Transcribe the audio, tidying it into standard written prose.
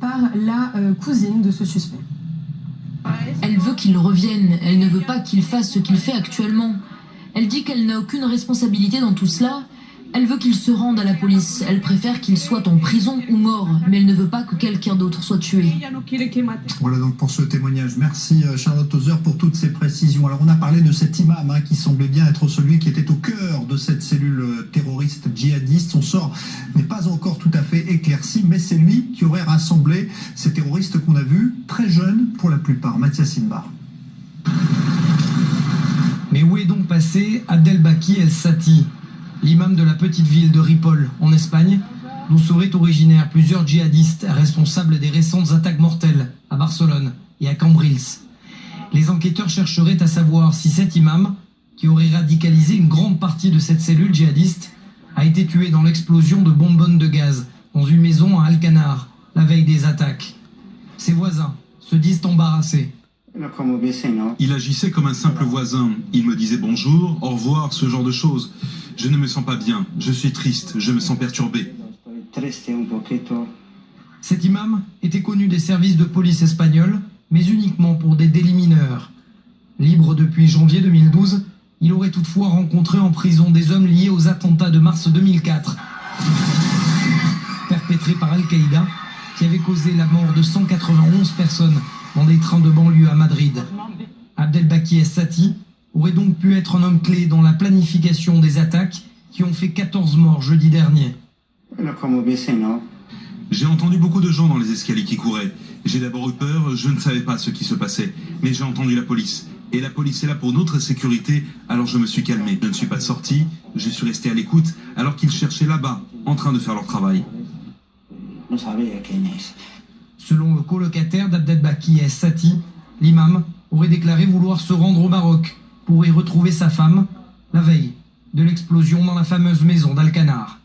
par la cousine de ce suspect. Elle veut qu'il revienne, elle ne veut pas qu'il fasse ce qu'il fait actuellement. Elle dit qu'elle n'a aucune responsabilité dans tout cela. Elle veut qu'il se rende à la police. Elle préfère qu'il soit en prison ou mort, mais elle ne veut pas que quelqu'un d'autre soit tué. Voilà donc pour ce témoignage. Merci Charlotte Hauser pour toutes ces précisions. Alors on a parlé de cet imam qui semblait bien être celui qui était au cœur de cette cellule terroriste djihadiste. Son sort n'est pas encore tout à fait éclairci, mais c'est lui qui aurait rassemblé ces terroristes qu'on a vus, très jeunes pour la plupart. Mathias Inbar. Mais où est donc passé Abdelbaki El-Sati, l'imam de la petite ville de Ripoll, en Espagne, d'où seraient originaires plusieurs djihadistes responsables des récentes attaques mortelles à Barcelone et à Cambrils. Les enquêteurs chercheraient à savoir si cet imam, qui aurait radicalisé une grande partie de cette cellule djihadiste, a été tué dans l'explosion de bonbonnes de gaz dans une maison à Alcanar, la veille des attaques. Ses voisins se disent embarrassés. Il agissait comme un simple voisin. Il me disait bonjour, au revoir, ce genre de choses. Je ne me sens pas bien, je suis triste, je me sens perturbé. Cet imam était connu des services de police espagnols, mais uniquement pour des délits mineurs. Libre depuis janvier 2012, il aurait toutefois rencontré en prison des hommes liés aux attentats de mars 2004, perpétrés par Al-Qaïda, qui avaient causé la mort de 191 personnes dans des trains de banlieue à Madrid. Abdelbaki El-Sati aurait donc pu être un homme clé dans la planification des attaques qui ont fait 14 morts jeudi dernier. J'ai entendu beaucoup de gens dans les escaliers qui couraient. J'ai d'abord eu peur, je ne savais pas ce qui se passait. Mais j'ai entendu la police. Et la police est là pour notre sécurité, alors je me suis calmé. Je ne suis pas sorti, je suis resté à l'écoute, alors qu'ils cherchaient là-bas, en train de faire leur travail. Selon le colocataire d'Abdelbaki El-Sati, l'imam aurait déclaré vouloir se rendre au Maroc pour y retrouver sa femme la veille de l'explosion dans la fameuse maison d'Alcanar.